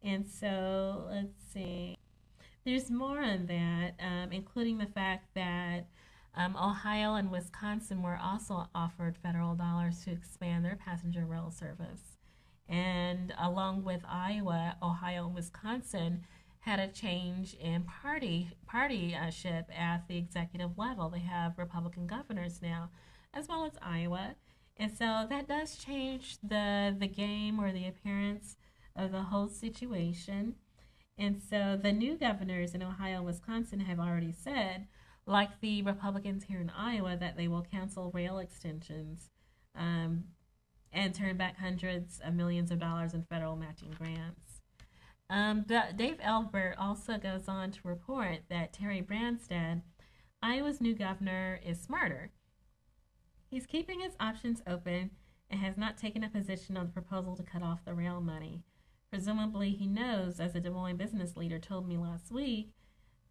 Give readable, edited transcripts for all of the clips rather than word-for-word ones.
And so let's see. There's more on that, including the fact that Ohio and Wisconsin were also offered federal dollars to expand their passenger rail service. And along with Iowa, Ohio, and Wisconsin had a change in partyship at the executive level. They have Republican governors now, as well as Iowa. And so that does change the game or the appearance of the whole situation. And so the new governors in Ohio and Wisconsin have already said, like the Republicans here in Iowa, that they will cancel rail extensions um, and turn back hundreds of millions of dollars in federal matching grants. Dave Elbert also goes on to report that Terry Branstad, Iowa's new governor, is smarter. He's keeping his options open and has not taken a position on the proposal to cut off the rail money. Presumably, he knows, as a Des Moines business leader told me last week,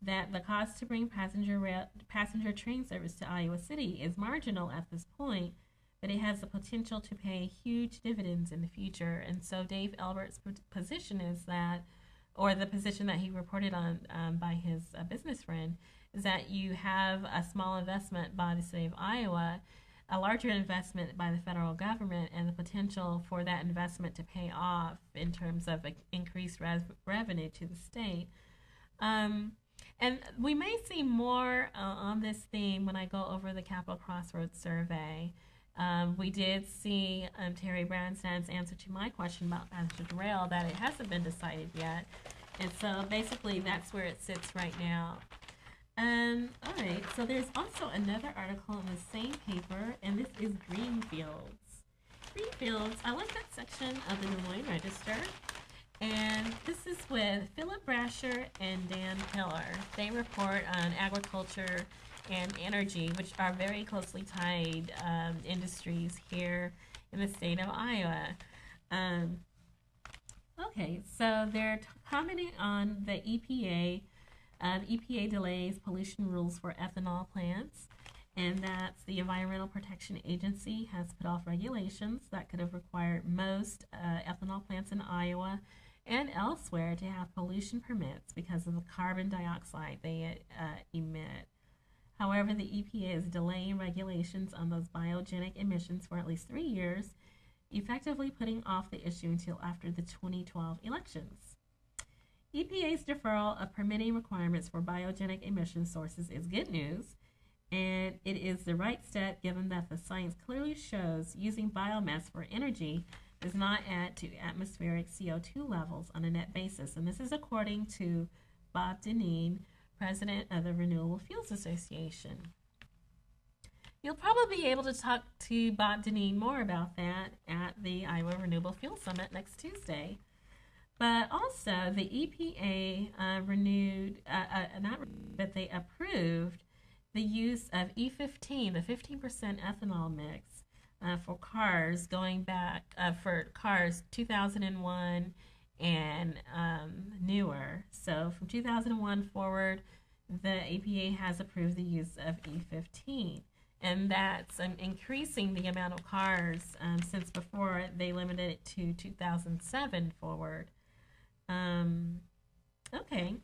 that the cost to bring passenger train service to Iowa City is marginal at this point, but it has the potential to pay huge dividends in the future. And so Dave Albert's position is that, or the position that he reported on by his business friend, is that you have a small investment by the state of Iowa, a larger investment by the federal government, and the potential for that investment to pay off in terms of increased revenue to the state. And we may see more on this theme when I go over the Capital Crossroads survey. We did see Terry Branstad's answer to my question about passenger rail, that it hasn't been decided yet. And so basically that's where it sits right now. All right, so there's also another article in the same paper, and this is Greenfields. Greenfields, I like that section of the Moines Register. And this is with Philip Brasher and Dan Pillar. They report on agriculture and energy, which are very closely tied industries here in the state of Iowa. Okay, so they're commenting on the EPA. EPA delays pollution rules for ethanol plants, and that's the Environmental Protection Agency has put off regulations that could have required most ethanol plants in Iowa and elsewhere to have pollution permits because of the carbon dioxide they emit. However, the EPA is delaying regulations on those biogenic emissions for at least 3 years, effectively putting off the issue until after the 2012 elections. EPA's deferral of permitting requirements for biogenic emission sources is good news, and it is the right step given that the science clearly shows using biomass for energy does not add to atmospheric CO2 levels on a net basis. And this is according to Bob Dineen, president of the Renewable Fuels Association. You'll probably be able to talk to Bob Dineen more about that at the Iowa Renewable Fuels Summit next Tuesday. But also, the EPA but they approved the use of E15, the 15% ethanol mix, for cars going back for cars 2001 and newer. So from 2001 forward, the EPA has approved the use of E15. And that's increasing the amount of cars since before they limited it to 2007 forward. Okay.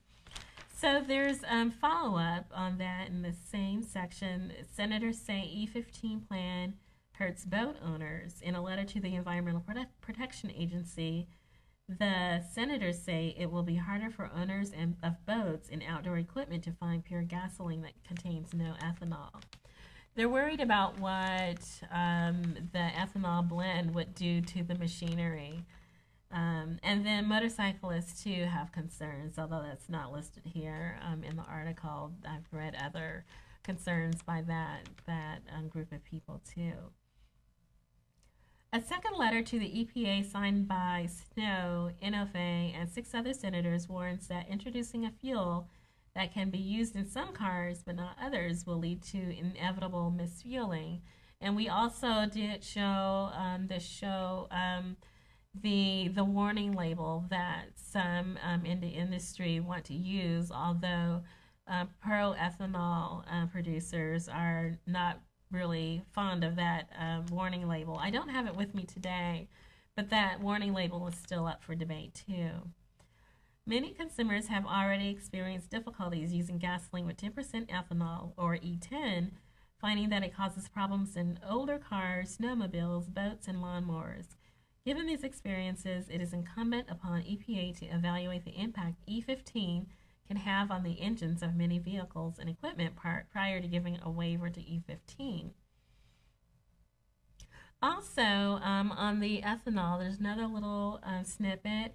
So there's follow-up on that in the same section. Senators say E15 plan hurts boat owners. In a letter to the Environmental Protection Agency, the senators say it will be harder for owners of boats and outdoor equipment to find pure gasoline that contains no ethanol. They're worried about what the ethanol blend would do to the machinery. And then motorcyclists too have concerns, although that's not listed here in the article. I've read other concerns by that group of people too. A second letter to the EPA signed by Snow, Inouye, and 6 other senators warns that introducing a fuel that can be used in some cars but not others will lead to inevitable misfueling. And we also did show the warning label that some in the industry want to use, although pro-ethanol producers are not really fond of that warning label. I don't have it with me today, but that warning label is still up for debate too. Many consumers have already experienced difficulties using gasoline with 10% ethanol, or E10, finding that it causes problems in older cars, snowmobiles, boats, and lawnmowers. Given these experiences, it is incumbent upon EPA to evaluate the impact E15 can have on the engines of many vehicles and equipment prior to giving a waiver to E15. Also, on the ethanol, there's another little snippet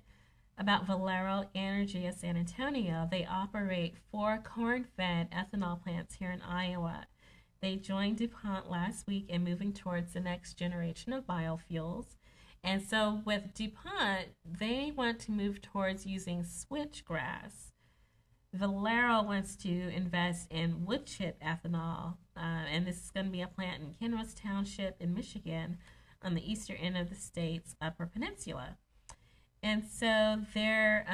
about Valero Energy of San Antonio. They operate 4 corn-fed ethanol plants here in Iowa. They joined DuPont last week in moving towards the next generation of biofuels. And so with DuPont, they want to move towards using switchgrass. Valero wants to invest in wood chip ethanol, and this is going to be a plant in Kenwas Township in Michigan on the eastern end of the state's Upper Peninsula. And so they're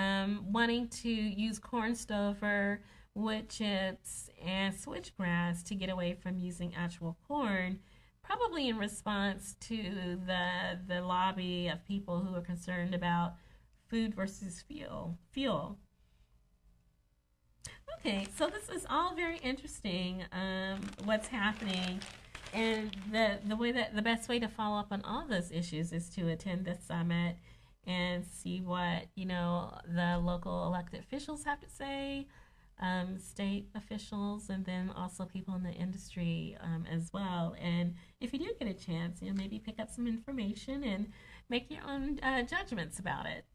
wanting to use corn stover, wood chips, and switchgrass to get away from using actual corn, probably in response to the lobby of people who are concerned about food versus fuel. Okay, so this is all very interesting, what's happening, and the best way to follow up on all those issues is to attend the summit and see what the local elected officials have to say, state officials, and then also people in the industry as well. And if you do get a chance, maybe pick up some information and make your own judgments about it.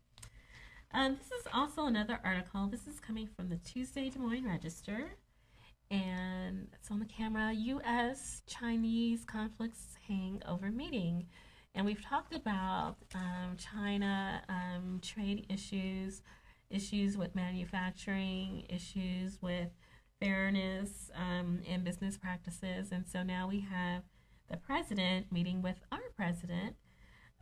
This is also another article. This is coming from the Tuesday Des Moines Register, and it's on the camera. U.S.-Chinese conflicts hang over meeting. And we've talked about China trade issues with manufacturing, issues with fairness in business practices. And so now we have the president meeting with our president.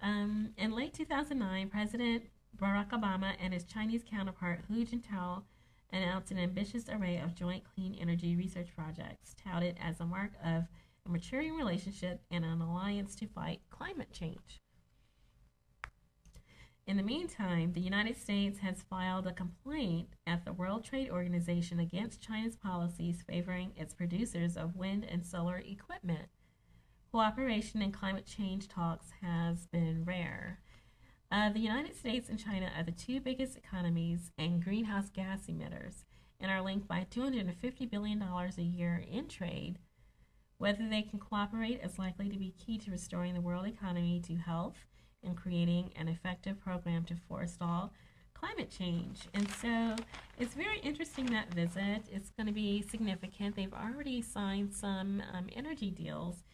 In late 2009, President Barack Obama and his Chinese counterpart Hu Jintao announced an ambitious array of joint clean energy research projects, touted as a mark of a maturing relationship and an alliance to fight climate change. In the meantime, the United States has filed a complaint at the World Trade Organization against China's policies favoring its producers of wind and solar equipment. Cooperation in climate change talks has been rare. The United States and China are the 2 biggest economies and greenhouse gas emitters and are linked by $250 billion a year in trade. Whether they can cooperate is likely to be key to restoring the world economy to health and creating an effective program to forestall climate change. And so it's very interesting, that visit. It's going to be significant. They've already signed some energy deals,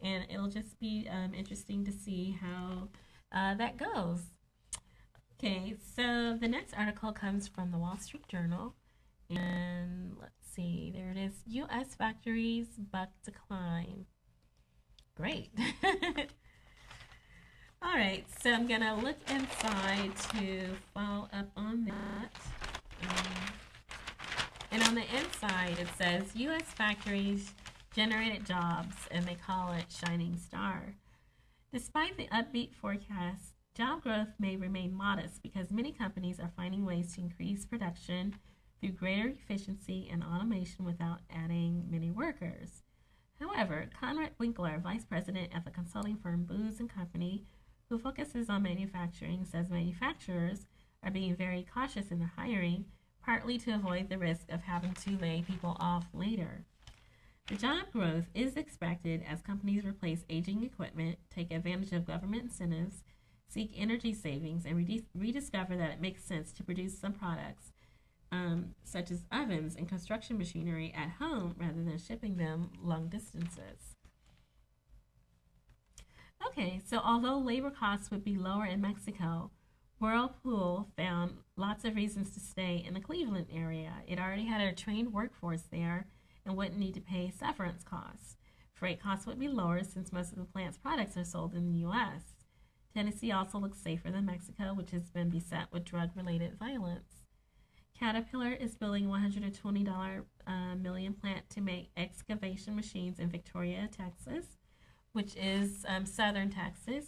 and it'll just be interesting to see how that goes. Okay, so the next article comes from the Wall Street Journal, and let's see, there it is. U.S. factories buck decline. Great. All right, so I'm going to look inside to follow up on that. And on the inside, it says U.S. factories generated jobs, and they call it Shining Star. Despite the upbeat forecast, job growth may remain modest because many companies are finding ways to increase production through greater efficiency and automation without adding many workers. However, Conrad Winkler, vice president at the consulting firm Booz & Company, who focuses on manufacturing, says manufacturers are being very cautious in their hiring, partly to avoid the risk of having to lay people off later. The job growth is expected as companies replace aging equipment, take advantage of government incentives, seek energy savings, and rediscover that it makes sense to produce some products, such as ovens and construction machinery, at home rather than shipping them long distances. Okay, so although labor costs would be lower in Mexico, Whirlpool found lots of reasons to stay in the Cleveland area. It already had a trained workforce there and wouldn't need to pay severance costs. Freight costs would be lower since most of the plant's products are sold in the U.S. Tennessee also looks safer than Mexico, which has been beset with drug-related violence. Caterpillar is building a $120 million plant to make excavation machines in Victoria, Texas, which is southern Texas.